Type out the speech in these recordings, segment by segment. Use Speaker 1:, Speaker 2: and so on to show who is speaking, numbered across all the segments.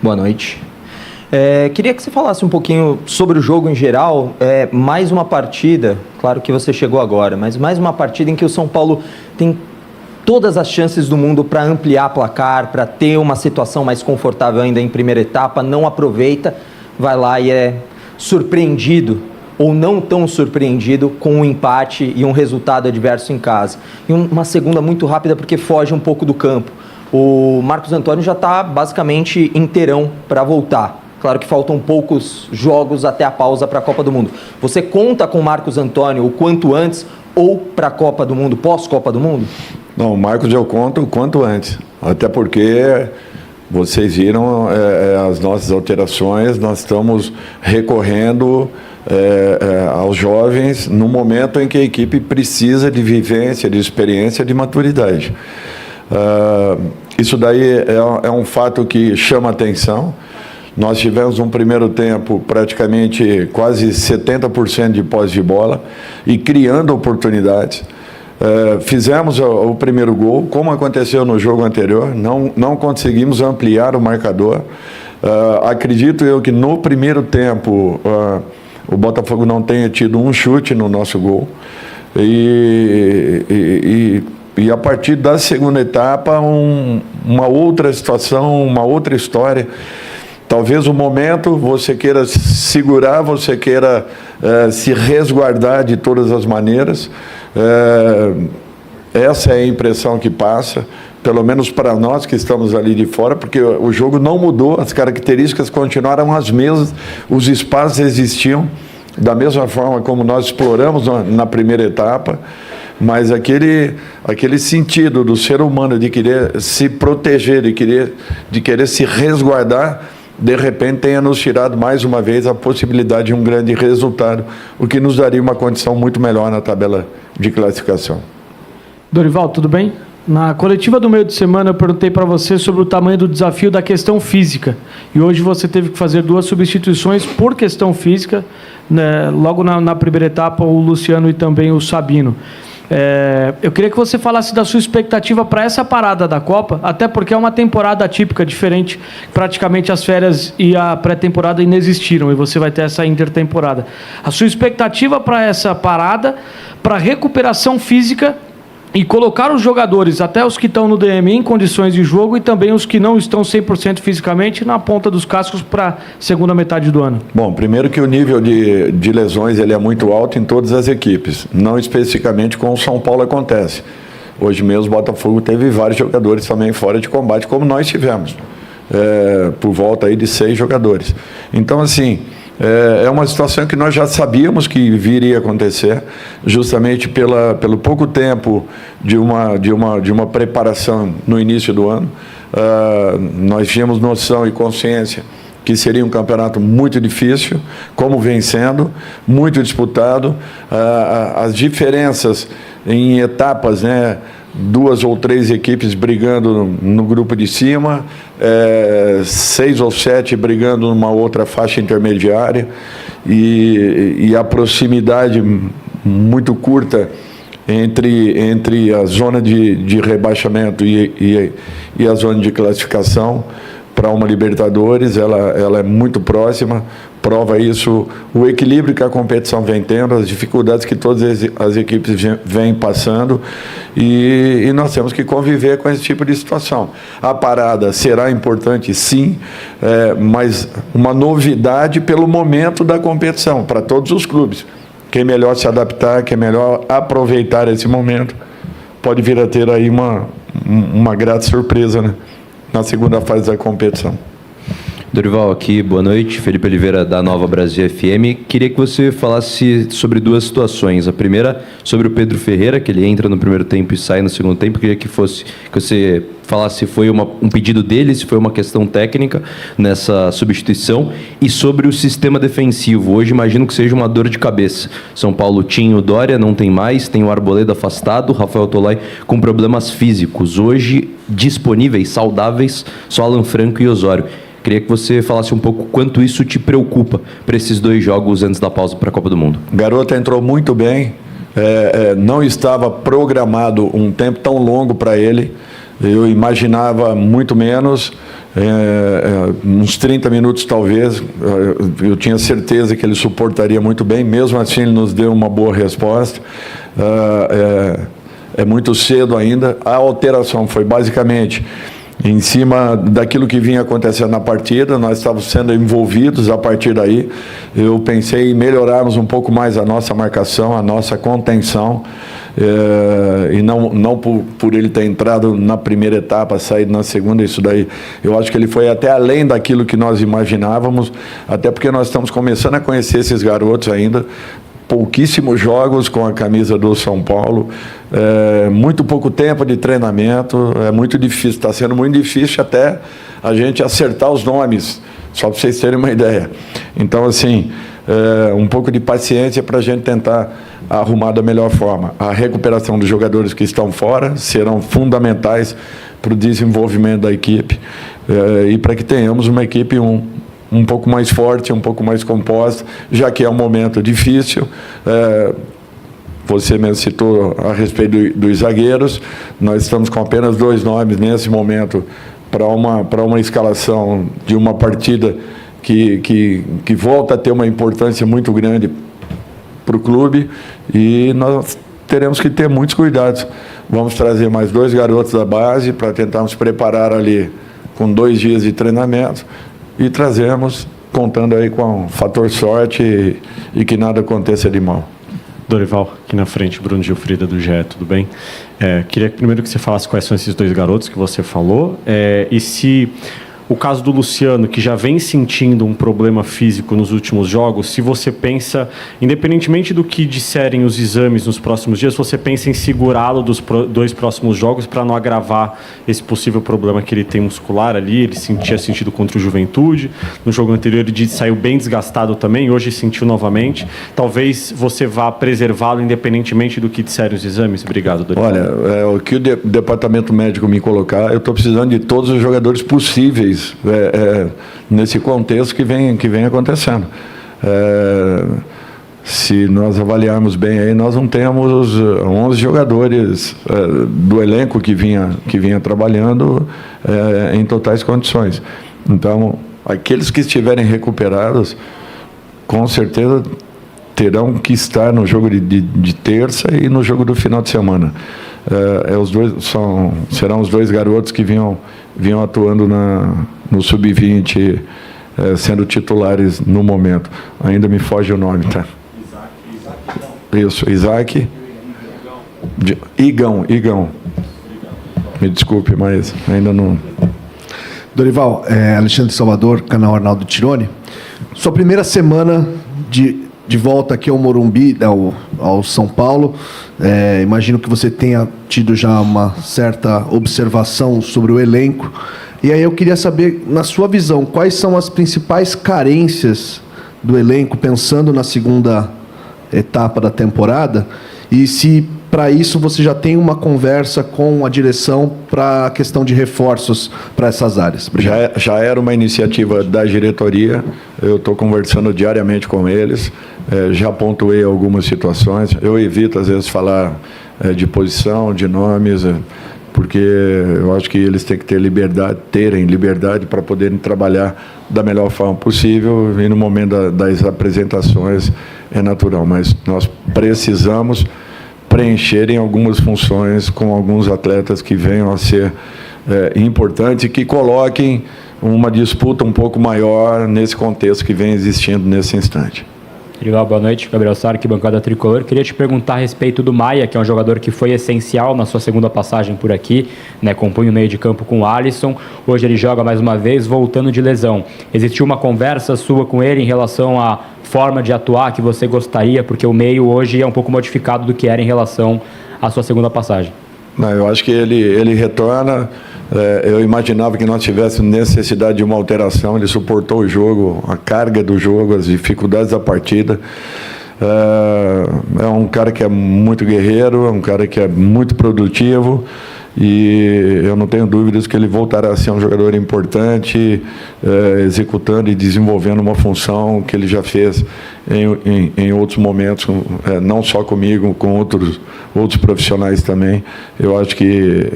Speaker 1: Boa noite. Queria que você falasse um pouquinho sobre o jogo em geral. Mais uma partida, claro que você chegou agora, mas mais uma partida em que o São Paulo tem todas as chances do mundo para ampliar placar, para ter uma situação mais confortável ainda em primeira etapa, não aproveita, vai lá e é surpreendido, ou não tão surpreendido, com um empate e um resultado adverso em casa. E uma segunda muito rápida, porque foge um pouco do campo. O Marcos Antônio já está basicamente inteirão para voltar. Claro que faltam poucos jogos até a pausa para a Copa do Mundo. Você conta com o Marcos Antônio o quanto antes ou para a Copa do Mundo, pós-Copa do Mundo?
Speaker 2: Não, o Marcos eu conto o quanto antes. Até porque vocês viram as nossas alterações, nós estamos recorrendo aos jovens no momento em que a equipe precisa de vivência, de experiência, de maturidade. Isso daí é um fato que chama atenção. Nós tivemos um primeiro tempo praticamente quase 70% de posse de bola e criando oportunidades. Fizemos o primeiro gol, como aconteceu no jogo anterior, não conseguimos ampliar o marcador. Acredito eu que no primeiro tempo o Botafogo não tenha tido um chute no nosso gol. E a partir da segunda etapa, uma outra situação, uma outra história. Talvez o momento você queira segurar, você queira se resguardar de todas as maneiras. Essa é a impressão que passa, pelo menos para nós que estamos ali de fora, porque o jogo não mudou, as características continuaram as mesmas, os espaços existiam, da mesma forma como nós exploramos na primeira etapa. Mas aquele sentido do ser humano de querer se proteger, de querer se resguardar, de repente tenha nos tirado mais uma vez a possibilidade de um grande resultado, o que nos daria uma condição muito melhor na tabela de classificação.
Speaker 3: Dorival, tudo bem? Na coletiva do meio de semana eu perguntei para você sobre o tamanho do desafio da questão física. E hoje você teve que fazer 2 substituições por questão física, né? Logo na primeira etapa, o Luciano e também o Sabino. Eu queria que você falasse da sua expectativa para essa parada da Copa, até porque é uma temporada atípica, diferente. Praticamente as férias e a pré-temporada inexistiram e você vai ter essa intertemporada. A sua expectativa para essa parada, para recuperação física e colocar os jogadores, até os que estão no DM, em condições de jogo e também os que não estão 100% fisicamente na ponta dos cascos para a segunda metade do ano.
Speaker 2: Bom, primeiro que o nível de lesões ele é muito alto em todas as equipes, não especificamente com o São Paulo acontece. Hoje mesmo o Botafogo teve vários jogadores também fora de combate, como nós tivemos, por volta aí de 6 jogadores. Então, assim, é uma situação que nós já sabíamos que viria a acontecer, justamente pelo pouco tempo de uma preparação no início do ano. Nós tínhamos noção e consciência que seria um campeonato muito difícil, como vem sendo, muito disputado. As diferenças em etapas, né? 2 ou 3 equipes brigando no grupo de cima, 6 ou 7 brigando numa outra faixa intermediária, e a proximidade muito curta entre a zona de rebaixamento e a zona de classificação para uma Libertadores, ela é muito próxima, prova isso o equilíbrio que a competição vem tendo, as dificuldades que todas as equipes vêm passando, e nós temos que conviver com esse tipo de situação. A parada será importante, sim, mas uma novidade pelo momento da competição, para todos os clubes. Quem melhor se adaptar, quem melhor aproveitar esse momento, pode vir a ter aí uma grata surpresa, né? Na segunda fase da competição.
Speaker 4: Dorival, aqui, boa noite. Felipe Oliveira, da Nova Brasil FM. Queria que você falasse sobre 2 situações. A primeira, sobre o Pedro Ferreira, que ele entra no primeiro tempo e sai no segundo tempo. Queria que você falasse se foi um pedido dele, se foi uma questão técnica nessa substituição. E sobre o sistema defensivo. Hoje imagino que seja uma dor de cabeça. São Paulo tinha o Dória, não tem mais. Tem o Arboleda afastado, Rafael Tolai com problemas físicos. Hoje disponíveis, saudáveis, só Alan Franco e Osório. Queria que você falasse um pouco quanto isso te preocupa para esses 2 jogos antes da pausa para a Copa do Mundo.
Speaker 2: O garoto entrou muito bem, não estava programado um tempo tão longo para ele. Eu imaginava muito menos, uns 30 minutos talvez. Eu tinha certeza que ele suportaria muito bem, mesmo assim ele nos deu uma boa resposta. É muito cedo ainda. A alteração foi basicamente em cima daquilo que vinha acontecendo na partida. Nós estávamos sendo envolvidos a partir daí. Eu pensei em melhorarmos um pouco mais a nossa marcação, a nossa contenção, e não por ele ter entrado na primeira etapa, saído na segunda. Isso daí, eu acho que ele foi até além daquilo que nós imaginávamos, até porque nós estamos começando a conhecer esses garotos ainda. Pouquíssimos jogos com a camisa do São Paulo, muito pouco tempo de treinamento, é muito difícil, está sendo muito difícil até a gente acertar os nomes, só para vocês terem uma ideia. Então, assim, um pouco de paciência para a gente tentar arrumar da melhor forma. A recuperação dos jogadores que estão fora serão fundamentais para o desenvolvimento da equipe, e para que tenhamos uma equipe um pouco mais forte, um pouco mais composta, já que é um momento difícil. Você mesmo citou a respeito dos zagueiros. Nós estamos com apenas 2 nomes nesse momento para uma escalação de uma partida que volta a ter uma importância muito grande para o clube, e nós teremos que ter muitos cuidados. Vamos trazer mais 2 garotos da base para tentarmos preparar ali com 2 dias de treinamento, e trazemos, contando aí com o fator sorte e que nada aconteça de mal.
Speaker 5: Dorival, aqui na frente, Bruno Gilfrida, do GE, tudo bem? Queria primeiro que você falasse quais são esses 2 garotos que você falou, e se o caso do Luciano, que já vem sentindo um problema físico nos últimos jogos, se você pensa, independentemente do que disserem os exames nos próximos dias, você pensa em segurá-lo dos 2 próximos jogos para não agravar esse possível problema que ele tem muscular ali. Ele tinha sentido contra o Juventude, no jogo anterior ele saiu bem desgastado também, hoje sentiu novamente. Talvez você vá preservá-lo independentemente do que disserem os exames. Obrigado, Dorival.
Speaker 2: Olha, o que o departamento médico me colocar, eu estou precisando de todos os jogadores possíveis nesse contexto que vem acontecendo. Se nós avaliarmos bem aí, nós não temos 11 jogadores do elenco que vinha trabalhando em totais condições. Então, aqueles que estiverem recuperados, com certeza terão que estar no jogo de terça e no jogo do final de semana. Serão os 2 garotos que vinham atuando no Sub-20, sendo titulares no momento. Ainda me foge o nome, tá? Isso, Isaac. Igão. Me desculpe, mas ainda não...
Speaker 6: Dorival, Alexandre Salvador, canal Arnaldo Tironi. Sua primeira semana de volta aqui ao Morumbi, ao São Paulo, imagino que você tenha tido já uma certa observação sobre o elenco. E aí eu queria saber, na sua visão, quais são as principais carências do elenco, pensando na segunda etapa da temporada, e se para isso você já tem uma conversa com a direção para a questão de reforços para essas áreas.
Speaker 2: Já era uma iniciativa da diretoria, eu estou conversando diariamente com eles, já pontuei algumas situações. Eu evito às vezes falar de posição, de nomes, porque eu acho que eles têm que terem liberdade para poderem trabalhar da melhor forma possível, e no momento das apresentações é natural, mas nós precisamos preencherem algumas funções com alguns atletas que venham a ser importantes e que coloquem uma disputa um pouco maior nesse contexto que vem existindo nesse instante.
Speaker 7: Legal, boa noite, Gabriel Sarque, bancada tricolor. Queria te perguntar a respeito do Maia, que é um jogador que foi essencial na sua segunda passagem por aqui, né, compunha o meio de campo com o Alisson. Hoje ele joga mais uma vez, voltando de lesão. Existiu uma conversa sua com ele em relação à forma de atuar que você gostaria, porque o meio hoje é um pouco modificado do que era em relação à sua segunda passagem?
Speaker 2: Não, eu acho que ele retorna. Eu imaginava que nós tivéssemos necessidade de uma alteração. Ele suportou o jogo, a carga do jogo, as dificuldades da partida. É um cara que é muito guerreiro, é um cara que é muito produtivo, e eu não tenho dúvidas que ele voltará a ser um jogador importante, executando e desenvolvendo uma função que ele já fez em outros momentos, não só comigo, com outros profissionais também. Eu acho que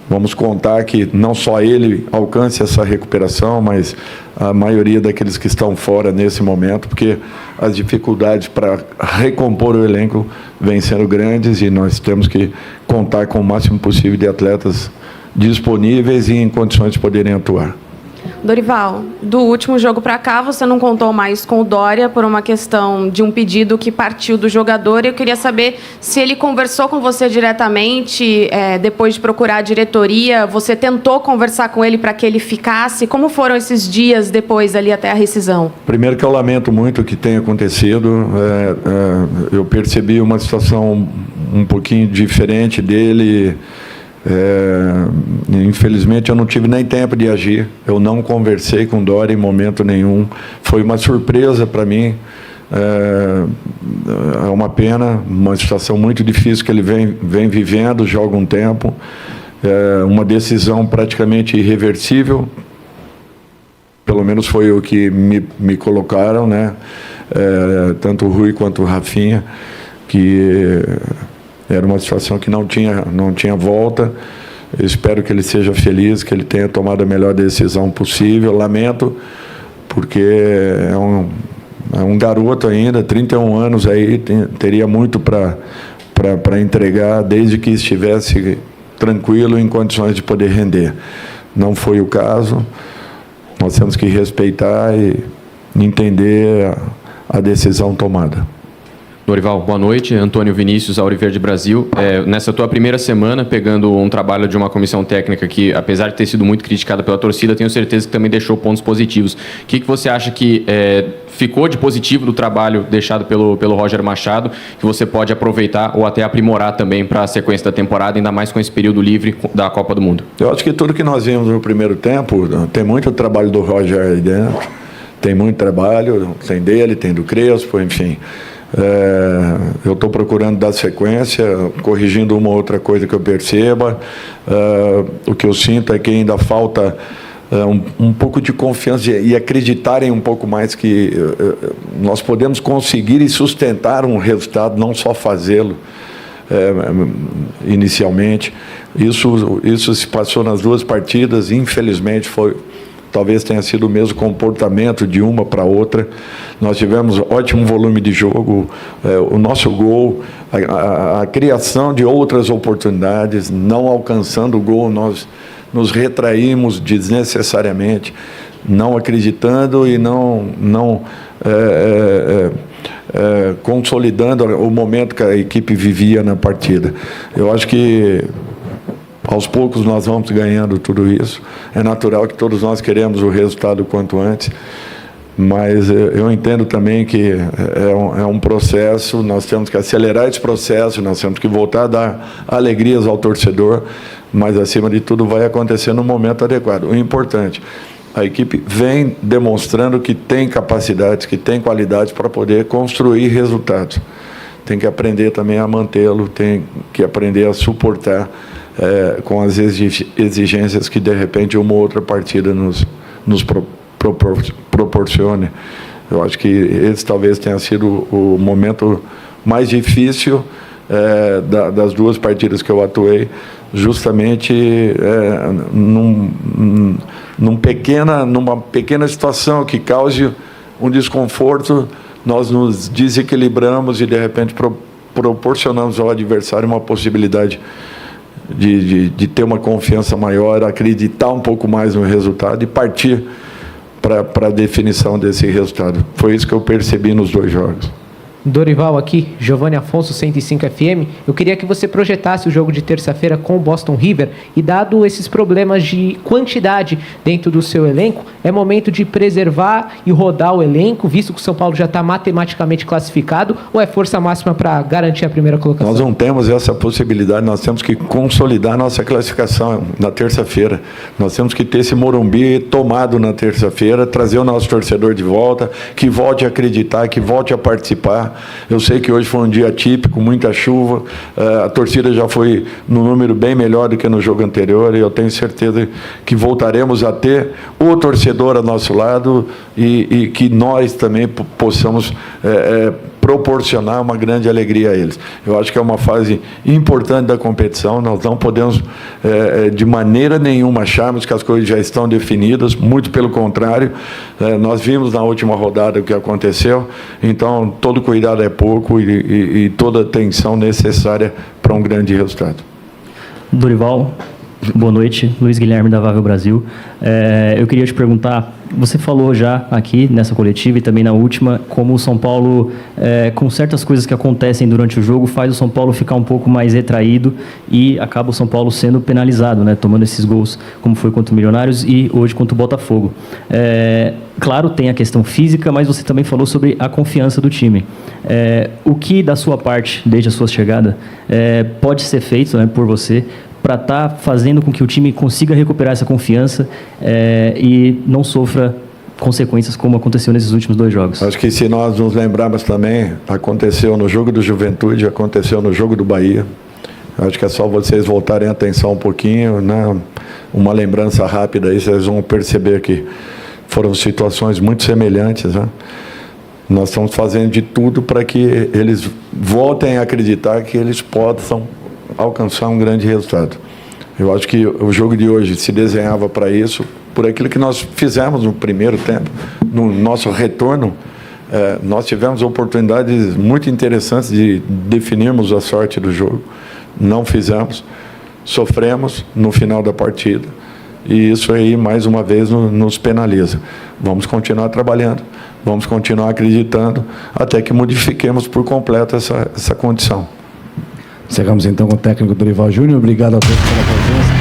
Speaker 2: vamos contar que não só ele alcance essa recuperação, mas a maioria daqueles que estão fora nesse momento, porque as dificuldades para recompor o elenco vêm sendo grandes e nós temos que contar com o máximo possível de atletas disponíveis e em condições de poderem atuar.
Speaker 8: Dorival, do último jogo para cá, você não contou mais com o Dória por uma questão de um pedido que partiu do jogador. Eu queria saber se ele conversou com você diretamente, depois de procurar a diretoria, você tentou conversar com ele para que ele ficasse? Como foram esses dias depois ali até a rescisão? Primeiro que eu lamento muito o que tem acontecido. Eu percebi uma situação um pouquinho diferente dele. Infelizmente eu não tive nem tempo de agir, eu não conversei com o Dória em momento nenhum, foi uma surpresa para mim, é uma pena, uma situação muito difícil que ele vem vivendo já há algum tempo, uma decisão praticamente irreversível, pelo menos foi o que me colocaram, né? Tanto o Rui quanto o Rafinha, que era uma situação que não tinha volta. Eu espero que ele seja feliz, que ele tenha tomado a melhor decisão possível. Lamento, porque é um garoto ainda, 31 anos aí, teria muito para entregar, desde que estivesse tranquilo, em condições de poder render. Não foi o caso. Nós temos que respeitar e entender a decisão tomada.
Speaker 9: Dorival, boa noite. Antônio Vinícius, Auriverde Brasil. Nessa tua primeira semana, pegando um trabalho de uma comissão técnica que, apesar de ter sido muito criticada pela torcida, tenho certeza que também deixou pontos positivos. O que você acha que ficou de positivo do trabalho deixado pelo Roger Machado, que você pode aproveitar ou até aprimorar também para a sequência da temporada, ainda mais com esse período livre da Copa do Mundo?
Speaker 2: Eu acho que tudo que nós vimos no primeiro tempo, tem muito trabalho do Roger aí dentro, tem muito trabalho, tem dele, tem do Crespo, enfim. Eu estou procurando dar sequência, corrigindo uma outra coisa que eu perceba. O que eu sinto é que ainda falta um pouco de confiança e acreditarem um pouco mais que nós podemos conseguir e sustentar um resultado, não só fazê-lo inicialmente. Isso se passou nas duas partidas, infelizmente talvez tenha sido o mesmo comportamento de uma para outra. Nós tivemos ótimo volume de jogo, o nosso gol, a criação de outras oportunidades, não alcançando o gol, nós nos retraímos desnecessariamente, não acreditando e não consolidando o momento que a equipe vivia na partida. Eu acho que aos poucos nós vamos ganhando tudo isso. É natural que todos nós queremos o resultado quanto antes, mas eu entendo também que é um processo, nós temos que acelerar esse processo, nós temos que voltar a dar alegrias ao torcedor, mas, acima de tudo, vai acontecer no momento adequado. O importante, a equipe vem demonstrando que tem capacidades, que tem qualidades para poder construir resultados. Tem que aprender também a mantê-lo, tem que aprender a suportar com as exigências que, de repente, uma outra partida nos proporcione. Eu acho que esse talvez tenha sido o momento mais difícil das duas partidas que eu atuei, justamente numa pequena situação que cause um desconforto, nós nos desequilibramos e, de repente, proporcionamos ao adversário uma possibilidade de ter uma confiança maior, acreditar um pouco mais no resultado e partir para a definição desse resultado. Foi isso que eu percebi nos dois jogos.
Speaker 10: Dorival aqui, Giovanni Afonso, 105 FM. Eu queria que você projetasse o jogo de terça-feira com o Boston River e, dado esses problemas de quantidade dentro do seu elenco, é momento de preservar e rodar o elenco, visto que o São Paulo já está matematicamente classificado, ou é força máxima para garantir a primeira colocação?
Speaker 2: Nós não temos essa possibilidade, nós temos que consolidar nossa classificação na terça-feira. Nós temos que ter esse Morumbi tomado na terça-feira, trazer o nosso torcedor de volta, que volte a acreditar, que volte a participar.
Speaker 8: Eu sei que hoje foi um dia típico, muita chuva, a torcida já foi num número bem melhor do que no jogo anterior, e eu tenho certeza que voltaremos a ter o torcedor ao nosso lado e que nós também possamos proporcionar uma grande alegria a eles. Eu acho que é uma fase importante da competição, nós não podemos de maneira nenhuma acharmos que as coisas já estão definidas, muito pelo contrário, nós vimos na última rodada o que aconteceu, então todo cuidado é pouco e toda atenção necessária para um grande resultado.
Speaker 11: Dorival, boa noite, Luiz Guilherme da Vável Brasil. Eu queria te perguntar, você falou já aqui nessa coletiva e também na última, como o São Paulo, com certas coisas que acontecem durante o jogo, faz o São Paulo ficar um pouco mais retraído e acaba o São Paulo sendo penalizado, né, tomando esses gols, como foi contra o Milionários e hoje contra o Botafogo. Claro, tem a questão física, mas você também falou sobre a confiança do time. O que, da sua parte, desde a sua chegada, pode ser feito, né, por você, para estar fazendo com que o time consiga recuperar essa confiança e não sofra consequências como aconteceu nesses últimos 2 jogos?
Speaker 8: Acho que se nós nos lembrarmos também, aconteceu no jogo do Juventude, aconteceu no jogo do Bahia. Acho que é só vocês voltarem a atenção um pouquinho, né? Uma lembrança rápida aí, vocês vão perceber que foram situações muito semelhantes, né? Nós estamos fazendo de tudo para que eles voltem a acreditar que eles possam alcançar um grande resultado. Eu acho que o jogo de hoje se desenhava para isso, por aquilo que nós fizemos no primeiro tempo, no nosso retorno, nós tivemos oportunidades muito interessantes de definirmos a sorte do jogo, não fizemos, sofremos no final da partida, e isso aí mais uma vez nos penaliza. Vamos continuar trabalhando, vamos continuar acreditando, até que modifiquemos por completo essa condição.
Speaker 6: Chegamos então com o técnico Dorival Júnior. Obrigado a todos pela presença.